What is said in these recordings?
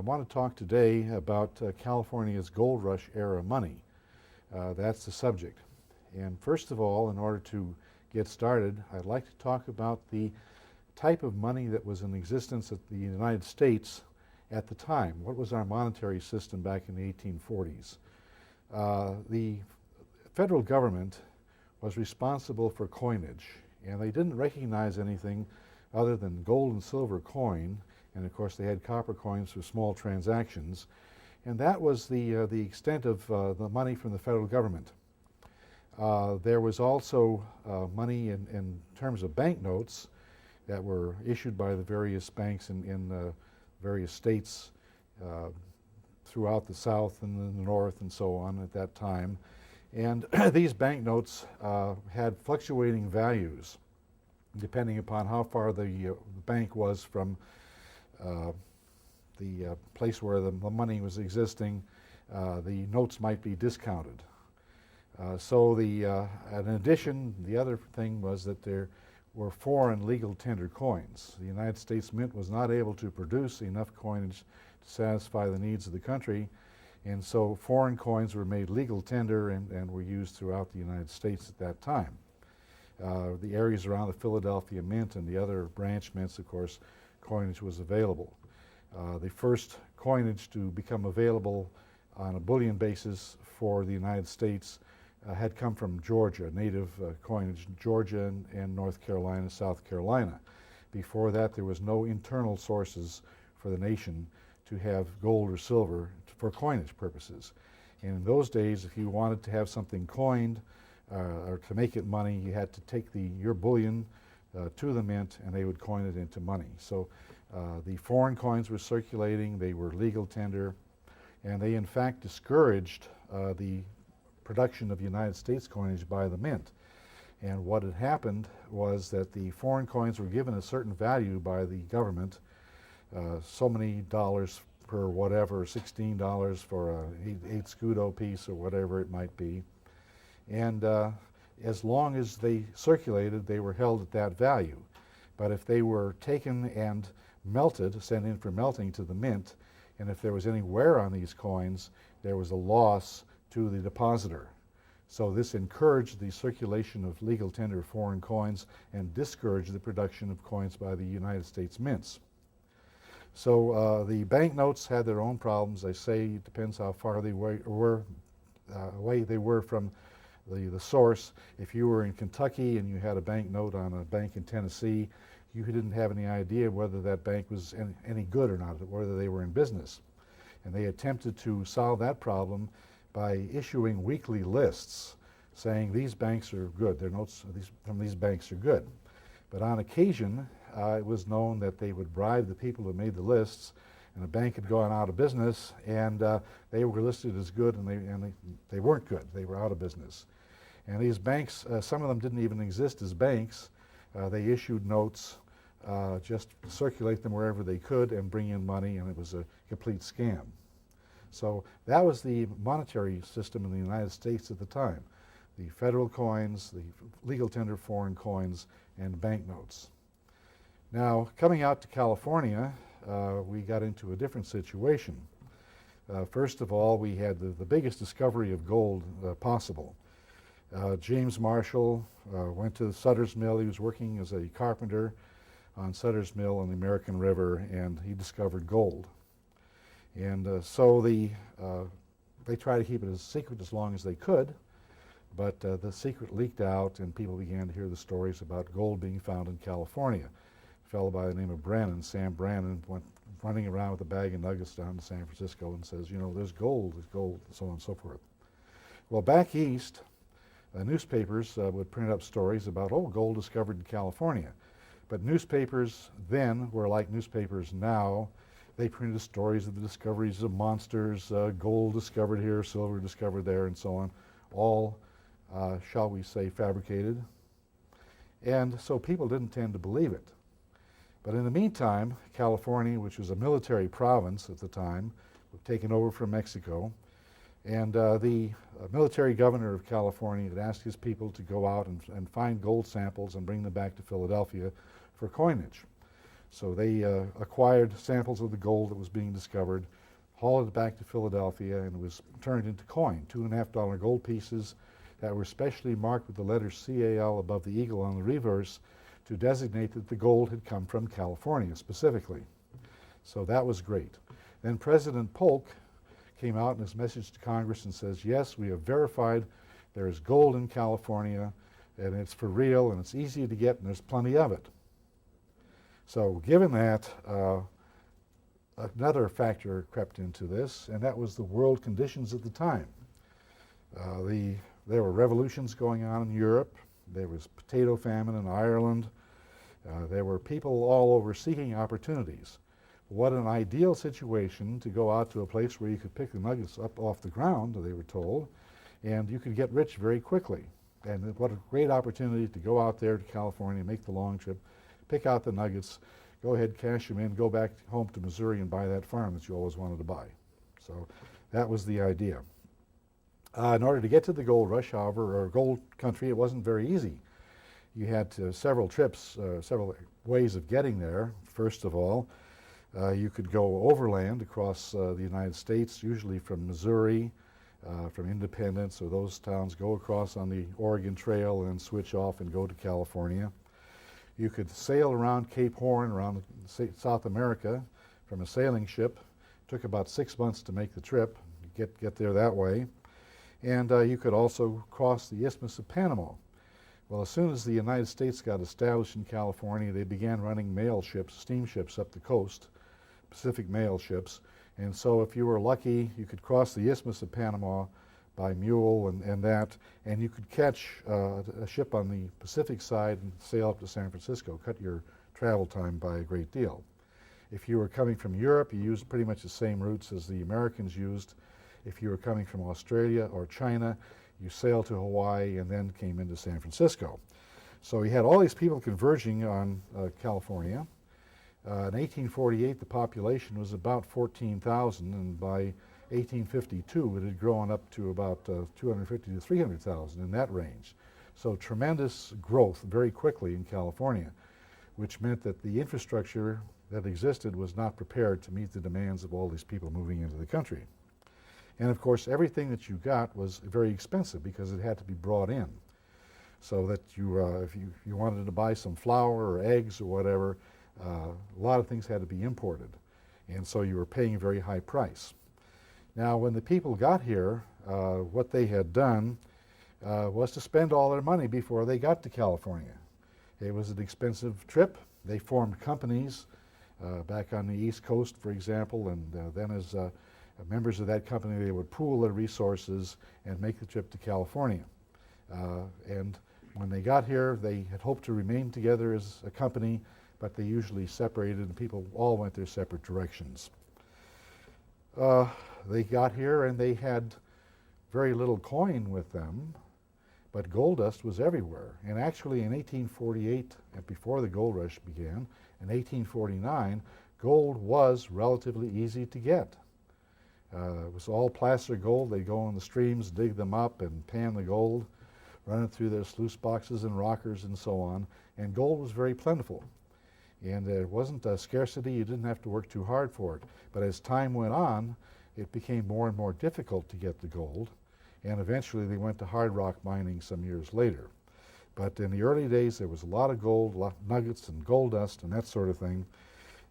want to talk today about California's gold rush era money. That's the subject. And first of all, in order to get started, I'd like to talk about the type of money that was in existence at the United States at the time. What was our monetary system back in the 1840s? The federal government was responsible for coinage, and they didn't recognize anything other than gold and silver coin, and of course they had copper coins for small transactions, and that was the extent of the money from the federal government. There was also money in terms of banknotes that were issued by the various banks in various states throughout the South and the North and so on at that time. And these banknotes had fluctuating values depending upon how far the bank was from the place where the money was existing. The notes might be discounted. In addition, the other thing was that there were foreign legal tender coins. The United States Mint was not able to produce enough coinage to satisfy the needs of the country, and so foreign coins were made legal tender and were used throughout the United States at that time. The areas around the Philadelphia Mint and the other branch mints, of course, coinage was available. The first coinage to become available on a bullion basis for the United States had come from Georgia, native coinage, Georgia and North Carolina, South Carolina. Before that, there was no internal sources for the nation to have gold or silver for coinage purposes. And in those days, if you wanted to have something coined or to make it money, you had to take your bullion to the mint and they would coin it into money. So the foreign coins were circulating, they were legal tender, and they in fact discouraged the production of United States coinage by the mint. And what had happened was that the foreign coins were given a certain value by the government, so many dollars per whatever, $16 for an 8 scudo piece or whatever it might be. And as long as they circulated, they were held at that value. But if they were taken and melted, sent in for melting to the mint, and if there was any wear on these coins, there was a loss to the depositor. So this encouraged the circulation of legal tender foreign coins and discouraged the production of coins by the United States mints. So the banknotes had their own problems. I say it depends how far they away they were from the source. If you were in Kentucky and you had a banknote on a bank in Tennessee, you didn't have any idea whether that bank was any good or not, whether they were in business. And they attempted to solve that problem by issuing weekly lists saying these banks are good, their notes from these banks are good. But on occasion, it was known that they would bribe the people who made the lists, and the bank had gone out of business, and they were listed as good, and they weren't good. They were out of business. And these banks, some of them didn't even exist as banks. They issued notes just to circulate them wherever they could and bring in money, and it was a complete scam. So that was the monetary system in the United States at the time. The federal coins, the legal tender foreign coins, and banknotes. Now, coming out to California, we got into a different situation. First of all, we had the biggest discovery of gold possible. James Marshall went to Sutter's Mill. He was working as a carpenter on Sutter's Mill on the American River, and he discovered gold. And so they tried to keep it as secret as long as they could, but the secret leaked out and people began to hear the stories about gold being found in California. A fellow by the name of Brannan, Sam Brannan, went running around with a bag of nuggets down to San Francisco and says, you know, there's gold, and so on and so forth. Well, back east, newspapers would print up stories about, oh, gold discovered in California. But newspapers then were like newspapers now. They printed stories of the discoveries of monsters, gold discovered here, silver discovered there, and so on, all, shall we say, fabricated. And so people didn't tend to believe it. But in the meantime, California, which was a military province at the time, was taken over from Mexico, and the military governor of California had asked his people to go out and find gold samples and bring them back to Philadelphia for coinage. So they acquired samples of the gold that was being discovered, hauled it back to Philadelphia, and it was turned into coin, $2.50 gold pieces that were specially marked with the letter CAL above the eagle on the reverse to designate that the gold had come from California specifically. So that was great. Then President Polk came out in his message to Congress and says, yes, we have verified there is gold in California, and it's for real, and it's easy to get, and there's plenty of it. So given that, another factor crept into this, and that was the world conditions at the time. There were revolutions going on in Europe. There was potato famine in Ireland. There were people all over seeking opportunities. What an ideal situation to go out to a place where you could pick the nuggets up off the ground, they were told, and you could get rich very quickly. And what a great opportunity to go out there to California, make the long trip, pick out the nuggets, go ahead, cash them in, go back home to Missouri and buy that farm that you always wanted to buy. So that was the idea. In order to get to the gold rush, however, or gold country, it wasn't very easy. You had several trips, several ways of getting there. First of all, you could go overland across the United States, usually from Missouri, from Independence or those towns, go across on the Oregon Trail and switch off and go to California. You could sail around Cape Horn, around South America, from a sailing ship. It took about 6 months to make the trip, get there that way. And you could also cross the Isthmus of Panama. Well, as soon as the United States got established in California, they began running mail ships, steamships up the coast, Pacific mail ships. And so if you were lucky, you could cross the Isthmus of Panama by mule and you could catch a ship on the Pacific side and sail up to San Francisco, cut your travel time by a great deal. If you were coming from Europe, you used pretty much the same routes as the Americans used. If you were coming from Australia or China, you sailed to Hawaii and then came into San Francisco. So you had all these people converging on California. In 1848, the population was about 14,000, and by 1852, it had grown up to about 250 to 300,000, in that range. So tremendous growth very quickly in California, which meant that the infrastructure that existed was not prepared to meet the demands of all these people moving into the country. And of course, everything that you got was very expensive because it had to be brought in. So that if you wanted to buy some flour or eggs or whatever, a lot of things had to be imported. And so you were paying a very high price. Now, when the people got here, what they had done was to spend all their money before they got to California. It was an expensive trip. They formed companies back on the East Coast, for example, and then as members of that company, they would pool their resources and make the trip to California. And when they got here, they had hoped to remain together as a company, but they usually separated and people all went their separate directions. They got here and they had very little coin with them, but gold dust was everywhere. And actually in 1848, and before the gold rush began, in 1849, gold was relatively easy to get. It was all placer gold. They'd go in the streams, dig them up, and pan the gold, run it through their sluice boxes and rockers and so on. And gold was very plentiful. And there wasn't a scarcity. You didn't have to work too hard for it. But as time went on, it became more and more difficult to get the gold. And eventually they went to hard rock mining some years later. But in the early days, there was a lot of gold, a lot of nuggets and gold dust and that sort of thing.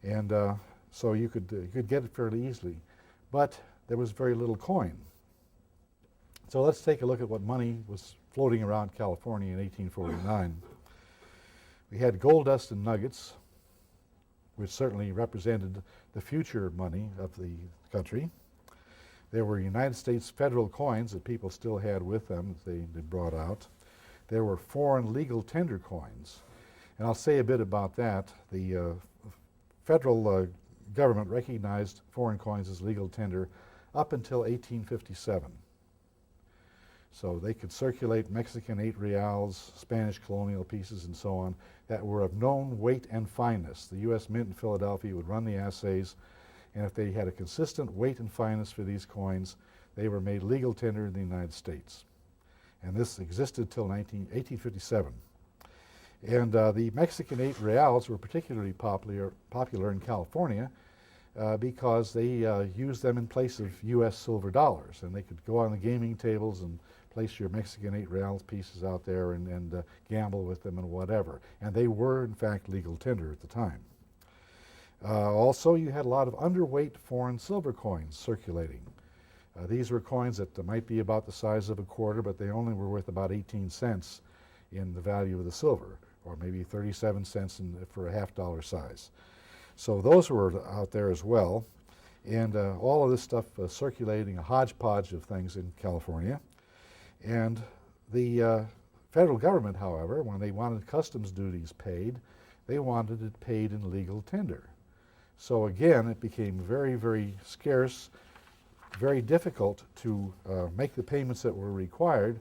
And so you could get it fairly easily. But there was very little coin. So let's take a look at what money was floating around California in 1849. We had gold dust and nuggets, which certainly represented the future money of the country. There were United States federal coins that people still had with them that they brought out. There were foreign legal tender coins. And I'll say a bit about that. The federal government recognized foreign coins as legal tender up until 1857. So they could circulate Mexican 8 reals, Spanish colonial pieces, and so on, that were of known weight and fineness. The U.S. Mint in Philadelphia would run the assays, and if they had a consistent weight and fineness for these coins, they were made legal tender in the United States. And this existed till 1857. And the Mexican 8 reals were particularly popular in California because they used them in place of U.S. silver dollars. And they could go on the gaming tables and place your Mexican 8 reals pieces out there and gamble with them and whatever. And they were, in fact, legal tender at the time. Also, you had a lot of underweight foreign silver coins circulating. These were coins that might be about the size of a quarter, but they only were worth about 18 cents in the value of the silver, or maybe 37 cents for a half-dollar size. So those were out there as well. And all of this stuff circulating, a hodgepodge of things in California. And the federal government, however, when they wanted customs duties paid, they wanted it paid in legal tender. So again, it became very, very scarce, very difficult to make the payments that were required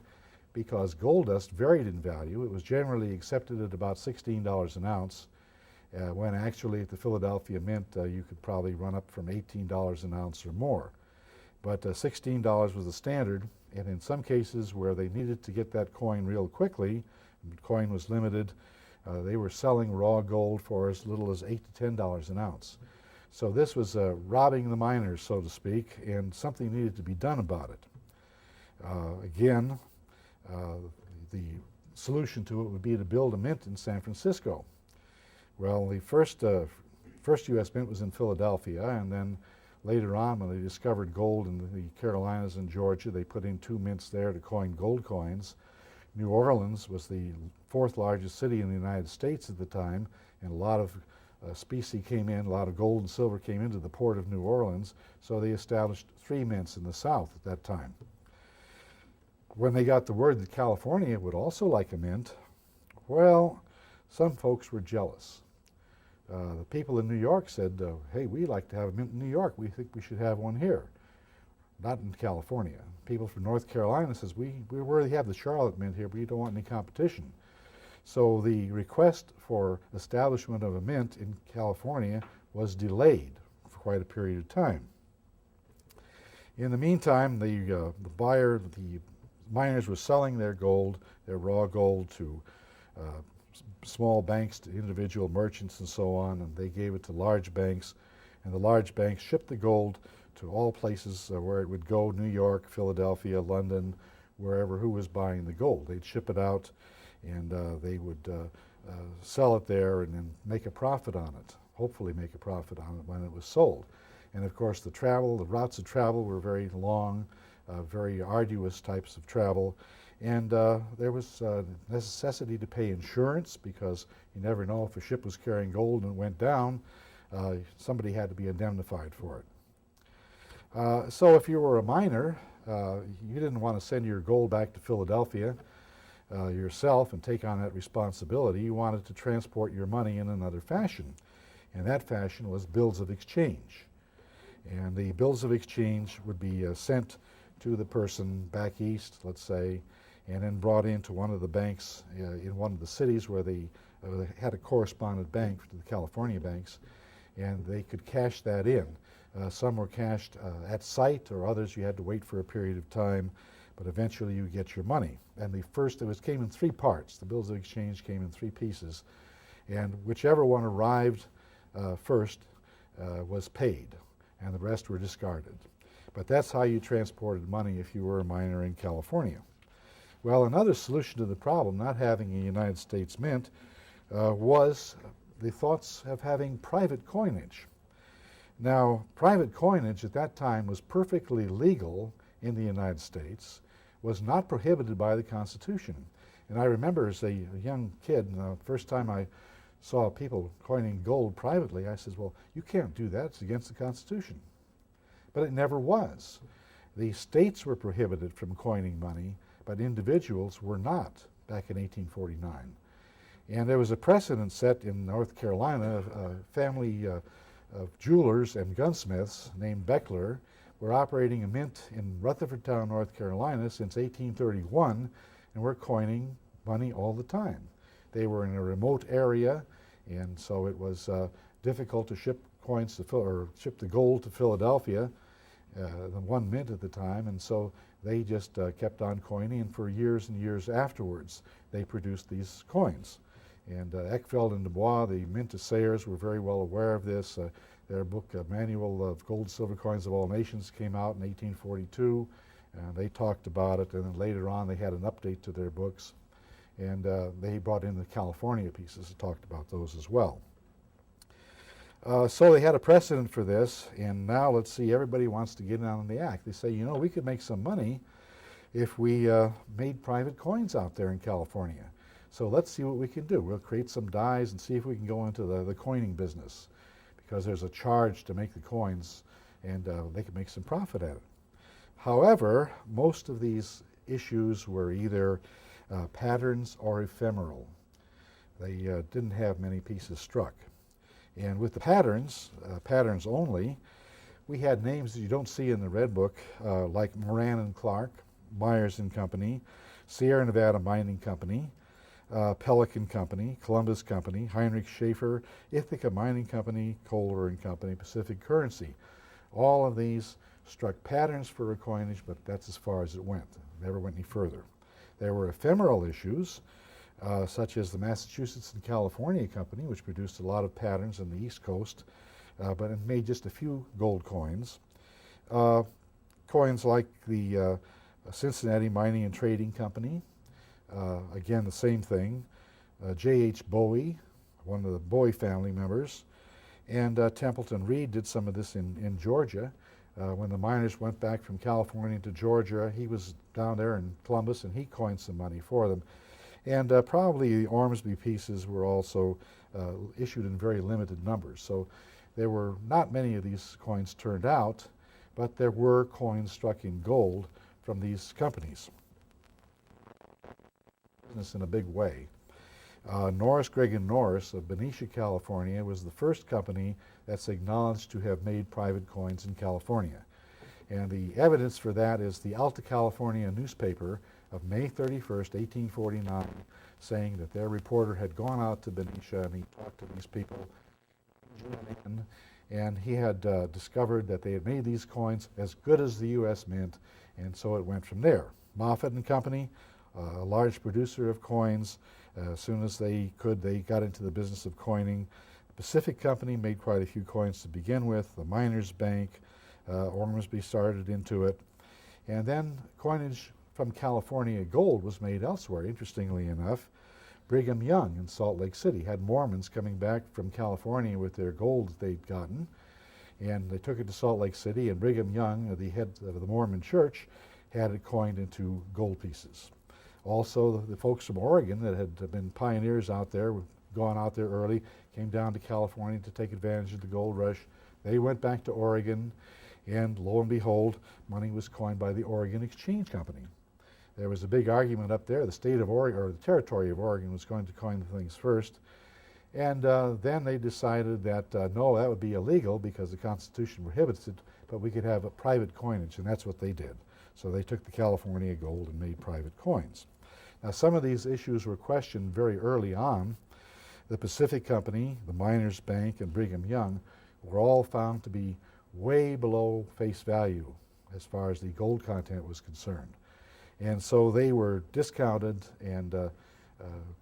because gold dust varied in value. It was generally accepted at about $16 an ounce, when actually at the Philadelphia Mint you could probably run up from $18 an ounce or more. But $16 was the standard, and in some cases where they needed to get that coin real quickly, the coin was limited, they were selling raw gold for as little as $8 to $10 an ounce. So this was robbing the miners, so to speak, and something needed to be done about it. Again, the solution to it would be to build a mint in San Francisco. Well, the first U.S. mint was in Philadelphia, and then later on, when they discovered gold in the Carolinas and Georgia, they put in 2 mints there to coin gold coins. New Orleans was the 4th largest city in the United States at the time, and a lot of specie came in, a lot of gold and silver came into the port of New Orleans, so they established 3 mints in the South at that time. When they got the word that California would also like a mint, well, some folks were jealous. The people in New York said, hey, we like to have a mint in New York. We think we should have one here, not in California. People from North Carolina says, we already have the Charlotte Mint here, but we don't want any competition. So the request for establishment of a mint in California was delayed for quite a period of time. In the meantime, the miners were selling their gold, their raw gold, to small banks, to individual merchants and so on, and they gave it to large banks, and the large banks shipped the gold to all places where it would go, New York, Philadelphia, London, wherever, who was buying the gold. They'd ship it out, and they would sell it there and then make a profit on it, hopefully make a profit on it when it was sold. And of course the routes of travel were very long, very arduous types of travel, and there was necessity to pay insurance because you never know if a ship was carrying gold and it went down, somebody had to be indemnified for it. So if you were a miner, you didn't want to send your gold back to Philadelphia yourself and take on that responsibility. You wanted to transport your money in another fashion, and that fashion was bills of exchange. And the bills of exchange would be sent to the person back east, let's say, and then brought into one of the banks in one of the cities where they had a correspondent bank to the California banks, and they could cash that in. Some were cashed at site, or others you had to wait for a period of time, but eventually you get your money. And came in 3 parts. The bills of exchange came in 3 pieces, and whichever one arrived first was paid, and the rest were discarded. But that's how you transported money if you were a miner in California. Well, another solution to the problem, not having a United States mint, was the thoughts of having private coinage. Now, private coinage at that time was perfectly legal in the United States, was not prohibited by the Constitution. And I remember as a young kid, the first time I saw people coining gold privately, I said, well, you can't do that, it's against the Constitution. But it never was. The states were prohibited from coining money, but individuals were not back in 1849. And there was a precedent set in North Carolina. A family of jewelers and gunsmiths named Beckler were operating a mint in Rutherfordtown, North Carolina since 1831, and were coining money all the time. They were in a remote area, and so it was difficult to ship coins or ship the gold to Philadelphia, the one mint at the time, and so they just kept on coining, and for years and years afterwards they produced these coins. And Eckfeld and Dubois, the mint assayers, were very well aware of this. Their book, Manual of Gold and Silver Coins of All Nations, came out in 1842, and they talked about it. And then later on, they had an update to their books, and they brought in the California pieces and talked about those as well. So they had a precedent for this, and now let's see, everybody wants to get in on the act. They say, you know, we could make some money if we made private coins out there in California. So let's see what we can do. We'll create some dies and see if we can go into the coining business, because there's a charge to make the coins, and they can make some profit at it. However, most of these issues were either patterns or ephemeral. They didn't have many pieces struck. And with the patterns, patterns only, we had names that you don't see in the Red Book, like Moran and Clark, Myers and Company, Sierra Nevada Mining Company, Pelican Company, Columbus Company, Heinrich Schaefer, Ithaca Mining Company, Kohler and Company, Pacific Currency. All of these struck patterns for a coinage, but that's as far as it went. It never went any further. There were ephemeral issues, such as the Massachusetts and California Company, which produced a lot of patterns on the East Coast, but it made just a few gold coins. Coins like the Cincinnati Mining and Trading Company, again, the same thing. J.H. Bowie, one of the Bowie family members, and Templeton Reed did some of this in Georgia. When the miners went back from California to Georgia, he was down there in Columbus, and he coined some money for them. And probably the Ormsby pieces were also issued in very limited numbers. So there were not many of these coins turned out, but there were coins struck in gold from these companies. Business in a big way. Norris, Gregg & Norris of Benicia, California, was the first company that's acknowledged to have made private coins in California. And the evidence for that is the Alta California newspaper of May 31st, 1849, saying that their reporter had gone out to Benicia and he talked to these people, and he had discovered that they had made these coins as good as the U.S. Mint, and so it went from there. Moffett and Company, a large producer of coins, as soon as they could, they got into the business of coining. The Pacific Company made quite a few coins to begin with. The Miners Bank, Ormsby started into it. And then coinage from California gold was made elsewhere, interestingly enough. Brigham Young in Salt Lake City had Mormons coming back from California with their gold that they'd gotten, and they took it to Salt Lake City, and Brigham Young, the head of the Mormon church, had it coined into gold pieces. Also, the folks from Oregon that had been pioneers out there, gone out there early, came down to California to take advantage of the gold rush. They went back to Oregon, and lo and behold, money was coined by the Oregon Exchange Company. There was a big argument up there. The state of Oregon, or the territory of Oregon, was going to coin the things first. And then they decided that, no, that would be illegal because the Constitution prohibits it, but we could have a private coinage, and that's what they did. So they took the California gold and made private coins. Now, some of these issues were questioned very early on. The Pacific Company, the Miners Bank, and Brigham Young were all found to be way below face value as far as the gold content was concerned. And so they were discounted and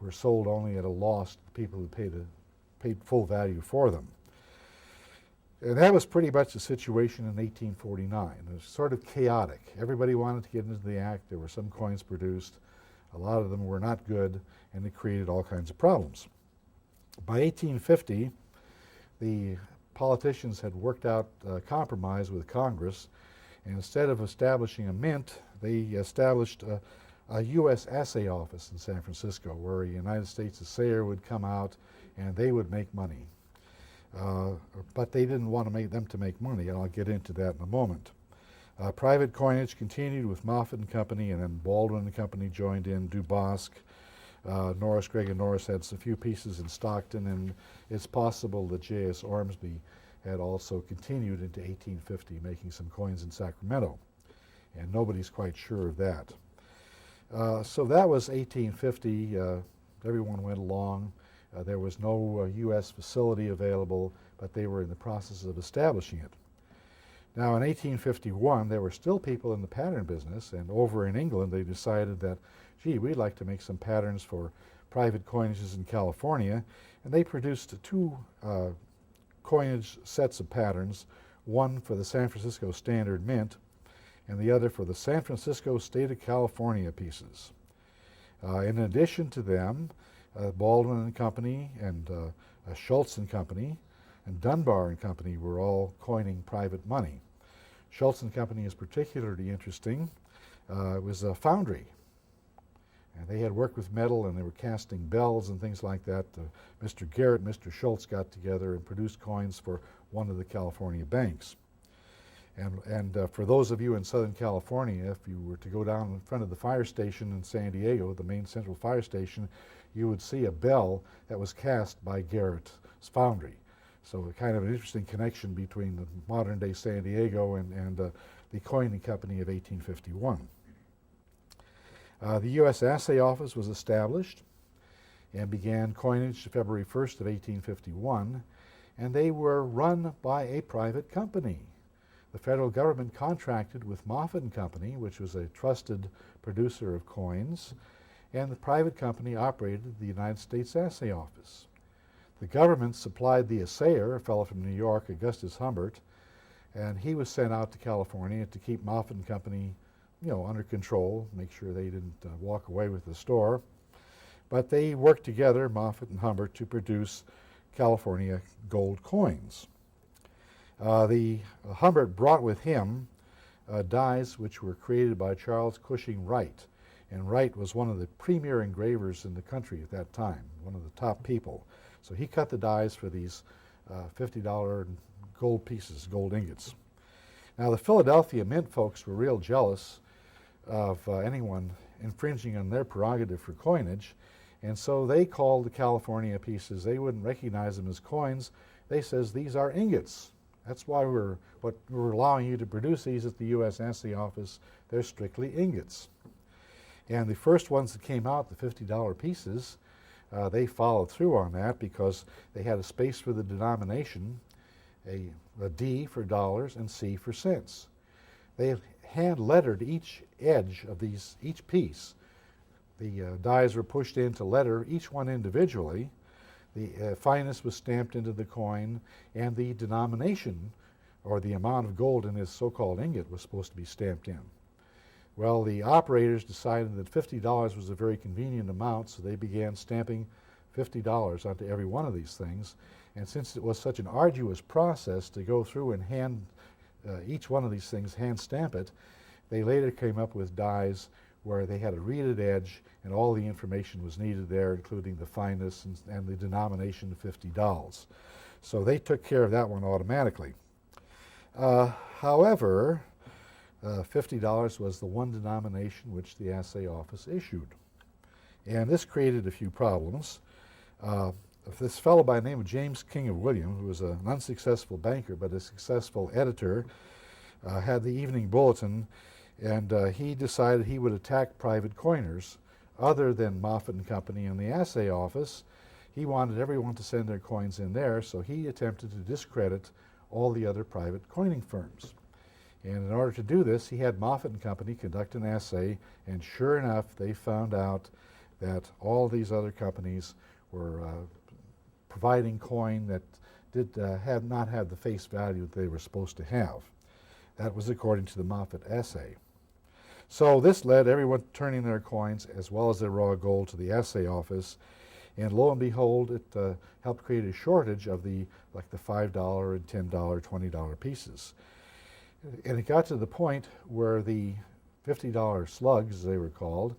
were sold only at a loss to the people who paid full value for them. And that was pretty much the situation in 1849. It was sort of chaotic. Everybody wanted to get into the act. There were some coins produced. A lot of them were not good, and it created all kinds of problems. By 1850, the politicians had worked out a compromise with Congress, and instead of establishing a mint, they established a U.S. assay office in San Francisco, where a United States assayer would come out and they would make money. But they didn't want to make them to make money, and I'll get into that in a moment. Private coinage continued with Moffett and Company, and then Baldwin and Company joined in, Dubosc. Norris, Gregg & Norris had a few pieces in Stockton, and it's possible that J.S. Ormsby had also continued into 1850, making some coins in Sacramento. And nobody's quite sure of that. So that was 1850. Everyone went along. There was no U.S. facility available, but they were in the process of establishing it. Now, in 1851, there were still people in the pattern business, and over in England, they decided that, gee, we'd like to make some patterns for private coinages in California, and they produced two coinage sets of patterns, one for the San Francisco Standard Mint and the other for the San Francisco State of California pieces. In addition to them, Baldwin and Company and Schultz and Company and Dunbar and Company were all coining private money. Schultz and Company is particularly interesting. It was a foundry, and they had worked with metal and they were casting bells and things like that. Mr. Garrett and Mr. Schultz got together and produced coins for one of the California banks. And for those of you in Southern California, if you were to go down in front of the fire station in San Diego, the main central fire station, you would see a bell that was cast by Garrett's foundry. So a kind of an interesting connection between the modern day San Diego and the coining company of 1851. The U.S. Assay Office was established and began coinage February 1st of 1851, and they were run by a private company. The federal government contracted with Moffett and Company, which was a trusted producer of coins, and the private company operated the United States Assay Office. The government supplied the assayer, a fellow from New York, Augustus Humbert, and he was sent out to California to keep Moffett and Company, under control, make sure they didn't walk away with the store. But they worked together, Moffett and Humbert, to produce California gold coins. Humbert brought with him dies which were created by Charles Cushing Wright, and Wright was one of the premier engravers in the country at that time, one of the top people. So he cut the dies for these $50 gold pieces, gold ingots. Now the Philadelphia Mint folks were real jealous of anyone infringing on their prerogative for coinage, and so they called the California pieces, they wouldn't recognize them as coins, they says these are ingots. That's why we're allowing you to produce these at the U.S. Assay Office. They're strictly ingots. And the first ones that came out, the $50 pieces, they followed through on that because they had a space for the denomination, a D for dollars and C for cents. They hand lettered each edge of each piece. The dies were pushed in to letter each one individually. The fineness was stamped into the coin, and the denomination, or the amount of gold in this so-called ingot, was supposed to be stamped in. Well, the operators decided that $50 was a very convenient amount, so they began stamping $50 onto every one of these things. And since it was such an arduous process to go through and hand each one of these things, hand stamp it, they later came up with dies where they had a reeded edge and all the information was needed there, including the fineness and the denomination of $50. So they took care of that one automatically. However, $50 was the one denomination which the Assay Office issued. And this created a few problems. This fellow by the name of James King of William, who was an unsuccessful banker but a successful editor, had the Evening Bulletin, and he decided he would attack private coiners other than Moffett and Company and the Assay Office. He wanted everyone to send their coins in there, so he attempted to discredit all the other private coining firms. And in order to do this, he had Moffett and Company conduct an assay, and sure enough, they found out that all these other companies were providing coin that did not have the face value that they were supposed to have. That was according to the Moffett assay. So this led everyone turning their coins as well as their raw gold to the Assay Office, and lo and behold, it helped create a shortage of the $5 and $10, $20 pieces. And it got to the point where the $50 slugs, as they were called,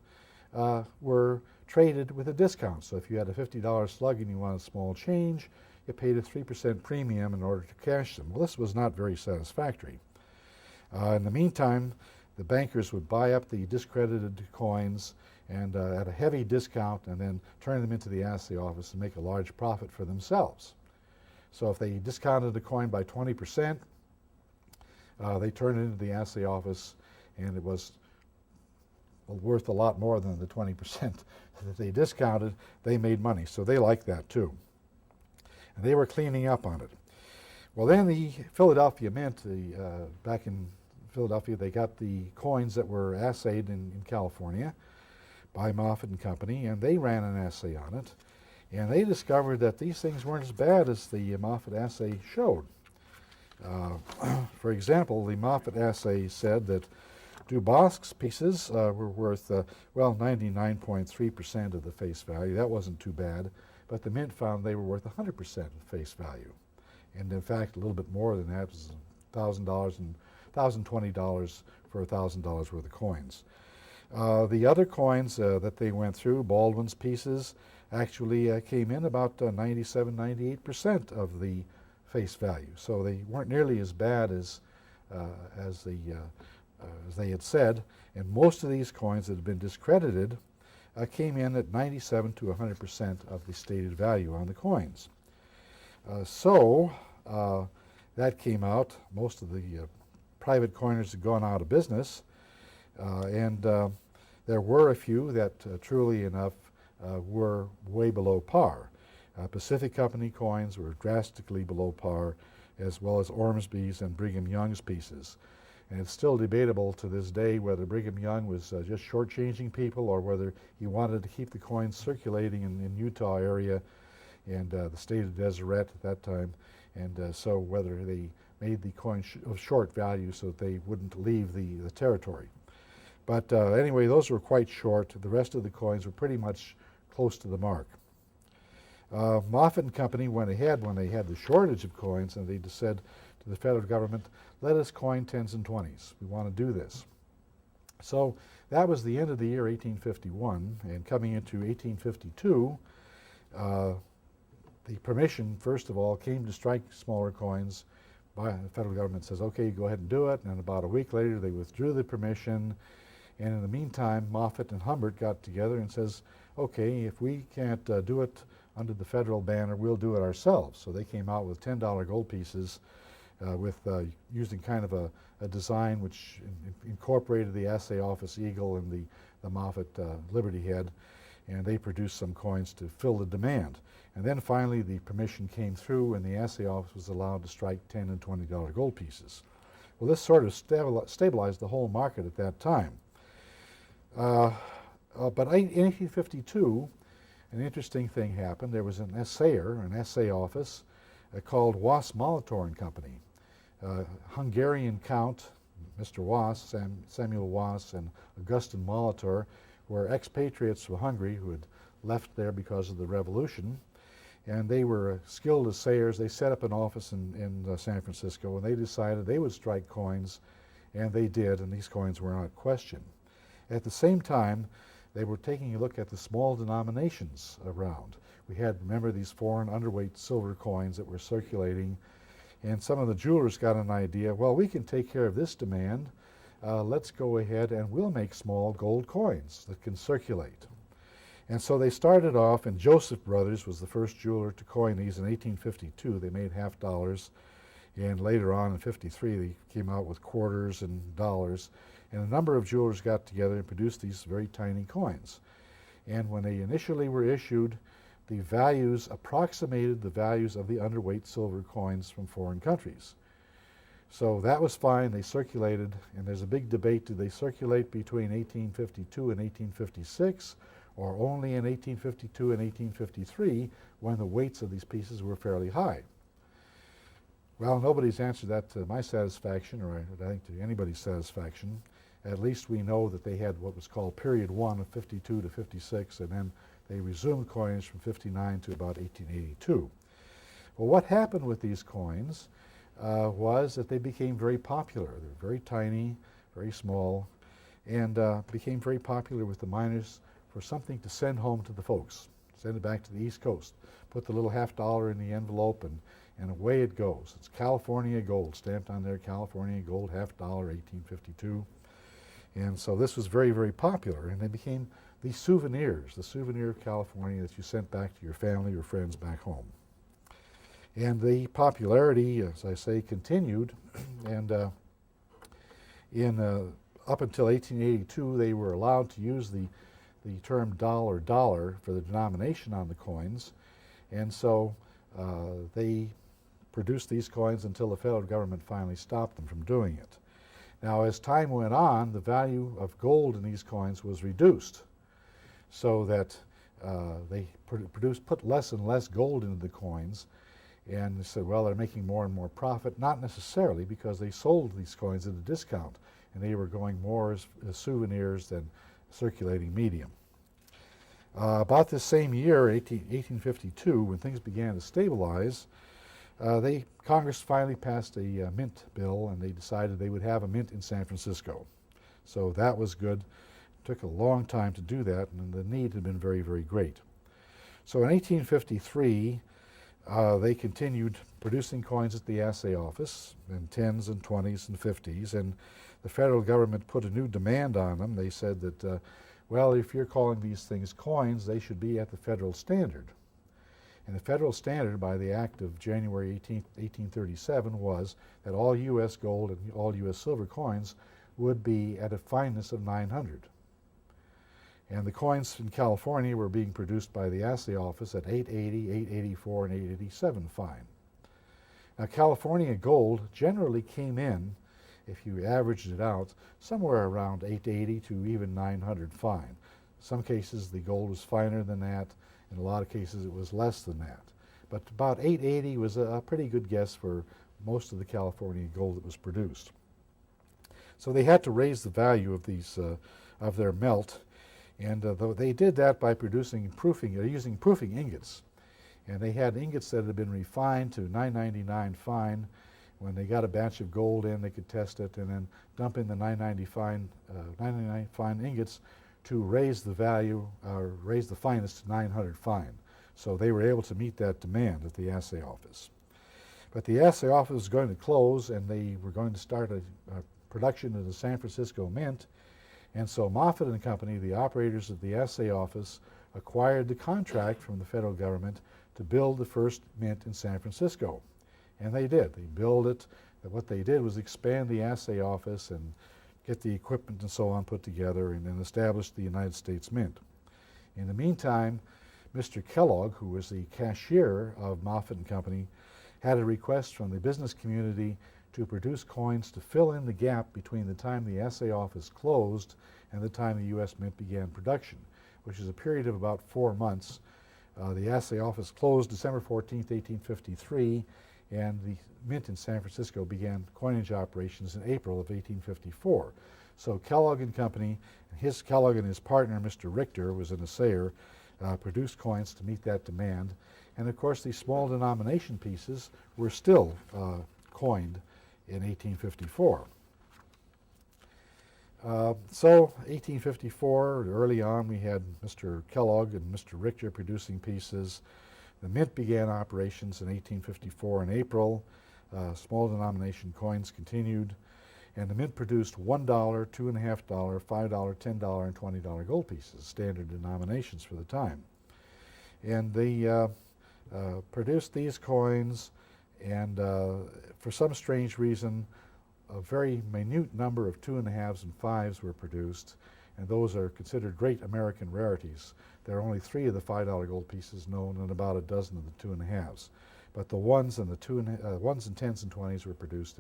were traded with a discount. So if you had a $50 slug and you wanted small change, you paid a 3% premium in order to cash them. Well, this was not very satisfactory. In the meantime, the bankers would buy up the discredited coins and at a heavy discount and then turn them into the Assay Office and make a large profit for themselves. So if they discounted the coin by 20%, they turned it into the Assay Office, and it was worth a lot more than the 20% that they discounted. They made money, so they liked that too. And they were cleaning up on it. Well, then the Philadelphia Mint, back in Philadelphia, they got the coins that were assayed in California, by Moffett and Company, and they ran an assay on it, and they discovered that these things weren't as bad as the Moffett assay showed. For example, the Moffett assay said that Dubosc's pieces were worth, 99.3% of the face value. That wasn't too bad, but the Mint found they were worth 100% of face value. And in fact, a little bit more than that, was $1,000 and $1,020 for $1,000 worth of coins. The other coins that they went through, Baldwin's pieces, actually came in about 97, 98% of the face value. So they weren't nearly as bad as they had said. And most of these coins that had been discredited came in at 97 to 100% of the stated value on the coins. So that came out. Most of the private coiners had gone out of business, and there were a few that truly enough were way below par. Pacific Company coins were drastically below par, as well as Ormsby's and Brigham Young's pieces. And it's still debatable to this day whether Brigham Young was just shortchanging people or whether he wanted to keep the coins circulating in Utah area and the state of Deseret at that time, and so whether they made the coin of short value so that they wouldn't leave the territory. But anyway, those were quite short. The rest of the coins were pretty much close to the mark. Moffett and Company went ahead when they had the shortage of coins, and they just said to the federal government, let us coin 10s and 20s. We want to do this. So that was the end of the year 1851, and coming into 1852, the permission, first of all, came to strike smaller coins. The federal government says, okay, go ahead and do it, and about a week later they withdrew the permission, and in the meantime Moffett and Humbert got together and says, okay, if we can't do it under the federal banner, we'll do it ourselves. So they came out with $10 gold pieces with using kind of a design which incorporated the assay office eagle and the Moffett Liberty Head, and they produced some coins to fill the demand. And then finally the permission came through and the assay office was allowed to strike $10 and $20 gold pieces. Well, this sort of stabilized the whole market at that time. But in 1852, an interesting thing happened. There was an assayer, an assay office, called Was, Molitor and Company. Hungarian Count, Mr. Was, Samuel Was, and Augustin Molitor were expatriates from Hungary who had left there because of the revolution, and they were skilled assayers. They set up an office in San Francisco, and they decided they would strike coins, and they did, and these coins were not questioned. At the same time, they were taking a look at the small denominations around. We had, remember, these foreign underweight silver coins that were circulating, and some of the jewelers got an idea, well, we can take care of this demand. Let's go ahead and we'll make small gold coins that can circulate. And so they started off, and Joseph Brothers was the first jeweler to coin these in 1852. They made half dollars, and later on in 53 they came out with quarters and dollars. And a number of jewelers got together and produced these very tiny coins. And when they initially were issued, the values approximated the values of the underweight silver coins from foreign countries. So that was fine. They circulated, and there's a big debate. Did they circulate between 1852 and 1856, or only in 1852 and 1853 when the weights of these pieces were fairly high? Well, nobody's answered that to my satisfaction, or I think to anybody's satisfaction. At least we know that they had what was called period 1 of 52 to 56, and then they resumed coins from 59 to about 1882. Well, what happened with these coins was that they became very popular. They were very tiny, very small, and became very popular with the miners for something to send home to the folks. Send it back to the East Coast. Put the little half dollar in the envelope, and away it goes. It's California gold, stamped on there, California gold, half dollar, 1852. And so this was very, very popular, and they became these souvenirs, the souvenir of California that you sent back to your family or friends back home. And the popularity, as I say, continued, and up until 1882 they were allowed to use the term dollar for the denomination on the coins, and so they produced these coins until the federal government finally stopped them from doing it. Now, as time went on, the value of gold in these coins was reduced. so that they put less and less gold into the coins, and they said, well, they're making more and more profit. Not necessarily, because they sold these coins at a discount, and they were going more as souvenirs than circulating medium. About this same year, 1852, when things began to stabilize, Congress finally passed a mint bill, and they decided they would have a mint in San Francisco. So that was good. It took a long time to do that, and the need had been very, very great. So in 1853, they continued producing coins at the assay office in 10s and 20s and 50s, and the federal government put a new demand on them. They said that, well, if you're calling these things coins, they should be at the federal standard. And the federal standard by the act of January 18, 1837 was that all U.S. gold and all U.S. silver coins would be at a fineness of 900. And the coins in California were being produced by the assay office at 880, 884, and 887 fine. Now, California gold generally came in, if you averaged it out, somewhere around 880 to even 900 fine. Some cases the gold was finer than that. In a lot of cases it was less than that. But about 880 was a pretty good guess for most of the California gold that was produced. So they had to raise the value of these of their melt, and they did that by using proofing ingots. And they had ingots that had been refined to 999 fine. When they got a batch of gold in, they could test it and then dump in the 99 fine ingots to raise the value, raise the fineness to 900 fine. So they were able to meet that demand at the assay office. But the assay office was going to close, and they were going to start a production of the San Francisco Mint. And so Moffett and Company, the operators of the assay office, acquired the contract from the federal government to build the first mint in San Francisco. And they did. They built it. What they did was expand the assay office and get the equipment and so on put together, and then establish the United States Mint. In the meantime, Mr. Kellogg, who was the cashier of Moffett and Company, had a request from the business community to produce coins to fill in the gap between the time the assay office closed and the time the U.S. Mint began production, which is a period of about 4 months. The assay office closed December 14, 1853, and the mint in San Francisco began coinage operations in April of 1854. So Kellogg and Company, Kellogg and his partner, Mr. Richter, was an assayer, produced coins to meet that demand. And of course, these small denomination pieces were still coined in 1854. So 1854, early on, we had Mr. Kellogg and Mr. Richter producing pieces. The mint began operations in 1854 in April. Small denomination coins continued, and the mint produced $1, $2.50, $5, $10, and $20 gold pieces, standard denominations for the time. And they produced these coins, and for some strange reason, a very minute number of 2.5s and 5s were produced, and those are considered great American rarities. There are only 3 of the $5 gold pieces known, and about a dozen of the 2.5s. But the ones and ones and 10s and 20s were produced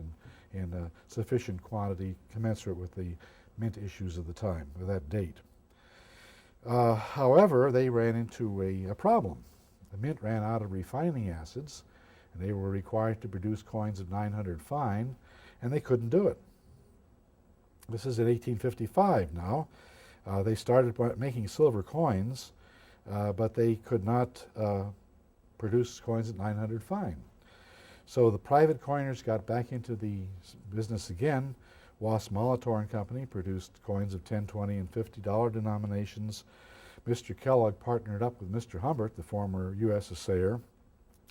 in sufficient quantity, commensurate with the mint issues of the time, of that date. However, they ran into a problem. The mint ran out of refining acids, and they were required to produce coins of 900 fine, and they couldn't do it. This is in 1855 now. They started making silver coins, but they could not produce coins at 900 fine. So the private coiners got back into the business again. Wass Molitor and Company produced coins of $10, $20, and $50 denominations. Mr. Kellogg partnered up with Mr. Humbert, the former U.S. assayer.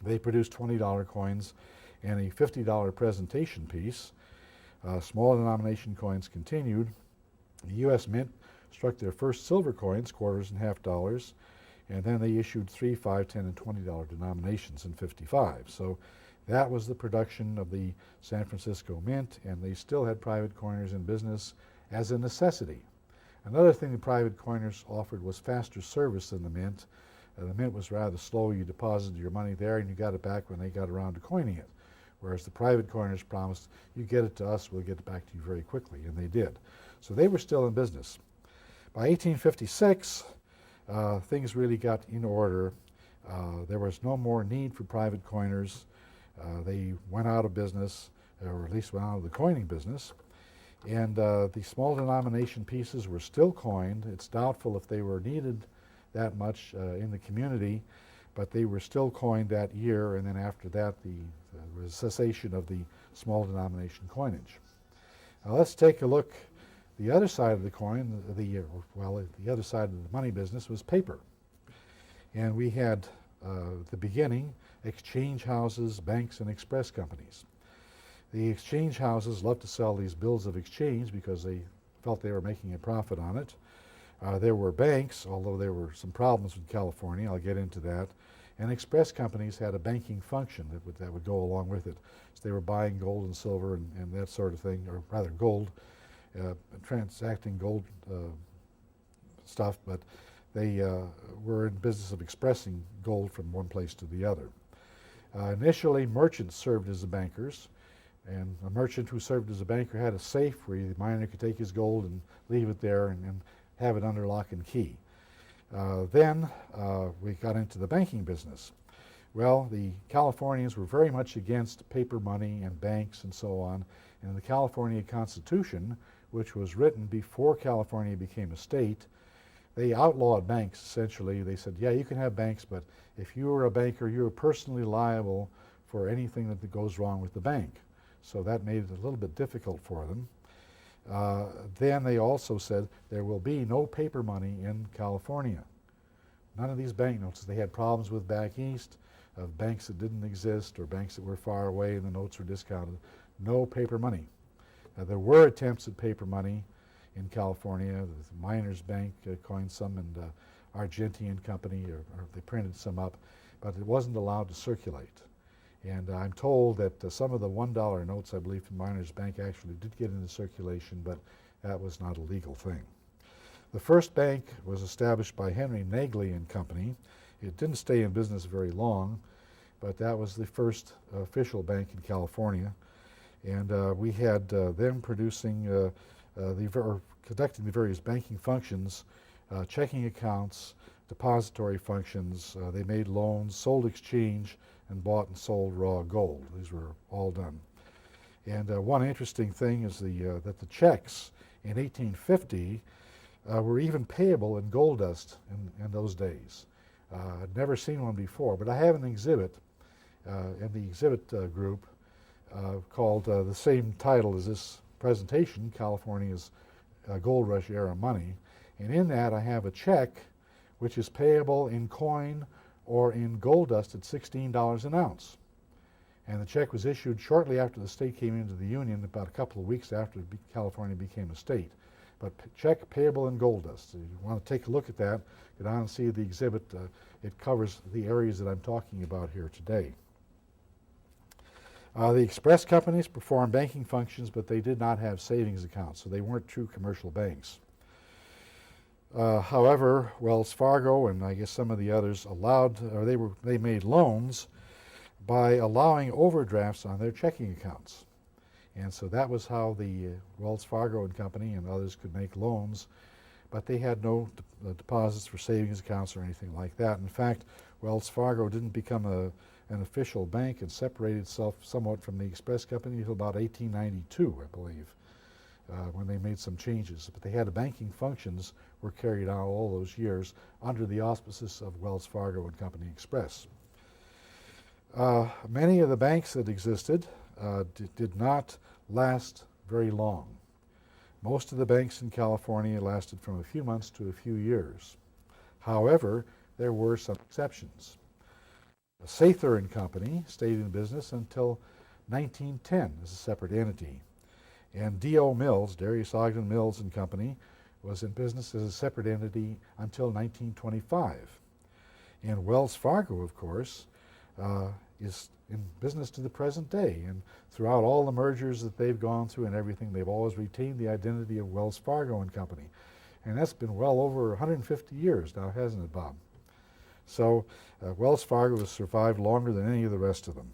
They produced $20 coins and a $50 presentation piece. Small denomination coins continued. The U.S. Mint struck their first silver coins, quarters and half dollars, and then they issued $3, $5, $10, and $20 denominations in '55. So that was the production of the San Francisco Mint, and they still had private coiners in business as a necessity. Another thing the private coiners offered was faster service than the Mint. The Mint was rather slow. You deposited your money there and you got it back when they got around to coining it. Whereas the private coiners promised, you get it to us, we'll get it back to you very quickly, and they did. So they were still in business. By 1856, things really got in order. There was no more need for private coiners. They went out of business, or at least went out of the coining business. And the small denomination pieces were still coined. It's doubtful if they were needed that much in the community, but they were still coined that year, and then after that the cessation of the small denomination coinage. Now let's take a look. The other side of the coin, the other side of the money business was paper. And we had, at the beginning, exchange houses, banks, and express companies. The exchange houses loved to sell these bills of exchange because they felt they were making a profit on it. There were banks, although there were some problems with California, I'll get into that. And express companies had a banking function that would go along with it. So they were buying gold and silver and that sort of thing, or rather gold, transacting gold stuff, but they were in business of expressing gold from one place to the other. Initially, merchants served as the bankers, and a merchant who served as a banker had a safe where the miner could take his gold and leave it there and have it under lock and key. Then we got into the banking business. Well, the Californians were very much against paper money and banks and so on. And in the California Constitution, which was written before California became a state, they outlawed banks, essentially. They said, yeah, you can have banks, but if you were a banker, you were personally liable for anything that goes wrong with the bank. So that made it a little bit difficult for them. Then they also said there will be no paper money in California. None of these banknotes. They had problems with back east, of banks that didn't exist or banks that were far away and the notes were discounted. No paper money. There were attempts at paper money in California. The Miners Bank coined some, and Argentine Company, or they printed some up, but it wasn't allowed to circulate. And I'm told that some of the $1 notes, I believe, from Miners Bank actually did get into circulation, but that was not a legal thing. The first bank was established by Henry Nagley and Company. It didn't stay in business very long, but that was the first official bank in California. And we had them producing, conducting the various banking functions, checking accounts, depository functions. They made loans, sold exchange, and bought and sold raw gold. These were all done. And one interesting thing is that the checks in 1850 were even payable in gold dust in those days. I'd never seen one before, but I have an exhibit in the exhibit group called the same title as this presentation, California's Gold Rush Era Money. And in that I have a check which is payable in coin or in gold dust at $16 an ounce. And the check was issued shortly after the state came into the Union, about a couple of weeks after California became a state. But check payable in gold dust. So you want to take a look at that, get on and see the exhibit. It covers the areas that I'm talking about here today. The express companies performed banking functions, but they did not have savings accounts, so they weren't true commercial banks. However, Wells Fargo and I guess some of the others they made loans by allowing overdrafts on their checking accounts. And so that was how the Wells Fargo and Company and others could make loans, but they had no deposits for savings accounts or anything like that. In fact, Wells Fargo didn't become an official bank and separated itself somewhat from the Express Company until about 1892, I believe, when they made some changes. But they had banking functions were carried out all those years under the auspices of Wells Fargo and Company Express. Many of the banks that existed did not last very long. Most of the banks in California lasted from a few months to a few years. However, there were some exceptions. Sather and Company stayed in business until 1910 as a separate entity. And D.O. Mills, Darius Ogden Mills and Company, was in business as a separate entity until 1925. And Wells Fargo, of course, is in business to the present day. And throughout all the mergers that they've gone through and everything, they've always retained the identity of Wells Fargo and Company. And that's been well over 150 years now, hasn't it, Bob? So Wells Fargo has survived longer than any of the rest of them.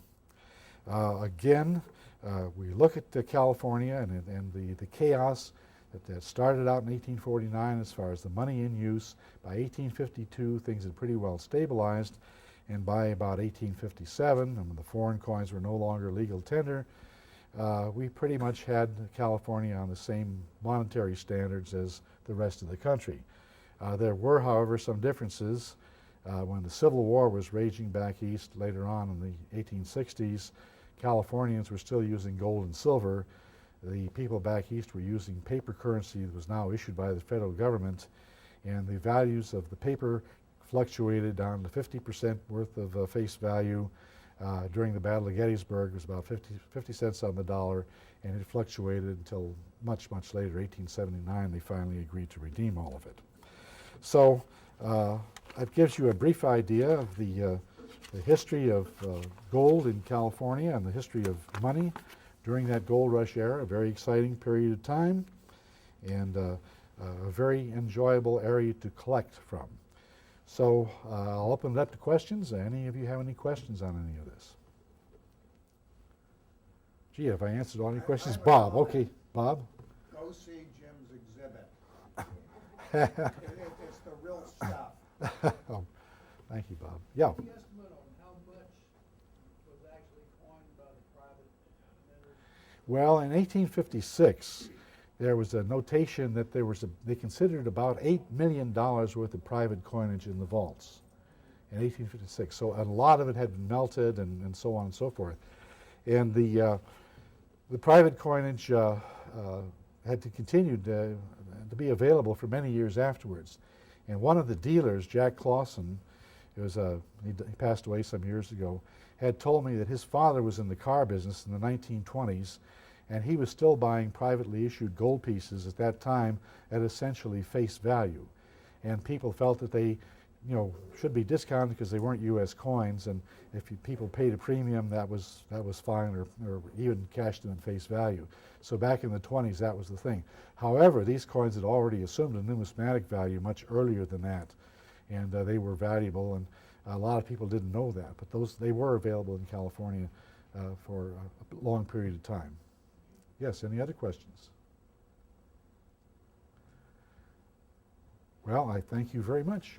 Again, we look at California and the chaos That started out in 1849 as far as the money in use. By 1852, things had pretty well stabilized, and by about 1857, when the foreign coins were no longer legal tender, we pretty much had California on the same monetary standards as the rest of the country. There were, however, some differences. When the Civil War was raging back east later on in the 1860s, Californians were still using gold and silver. The people back east were using paper currency that was now issued by the federal government, and the values of the paper fluctuated down to 50% worth of face value. During the Battle of Gettysburg, it was about 50 cents on the dollar, and it fluctuated until much, much later, 1879, they finally agreed to redeem all of it. So that gives you a brief idea of the history of gold in California and the history of money during that gold rush era, a very exciting period of time, and a very enjoyable area to collect from. So I'll open it up to questions. Any of you have any questions on any of this? Gee, have I answered all your questions? Bob, okay. Bob? Go see Jim's exhibit. It's the real stuff. Oh, thank you, Bob. Yeah. Any estimate on how much was actually coined by the private minters? Well, in 1856, there was a notation that they considered about $8 million worth of private coinage in the vaults in 1856. So a lot of it had been melted and so on and so forth. And the private coinage had to continue to be available for many years afterwards. And one of the dealers, Jack Clausen, he passed away some years ago, had told me that his father was in the car business in the 1920s, and he was still buying privately issued gold pieces at that time at essentially face value. And people felt that they, should be discounted because they weren't U.S. coins, and if people paid a premium, that was fine, or even cashed them in face value. So back in the 20s, that was the thing. However, these coins had already assumed a numismatic value much earlier than that, and they were valuable, and a lot of people didn't know that, but they were available in California for a long period of time. Yes, any other questions? Well, I thank you very much.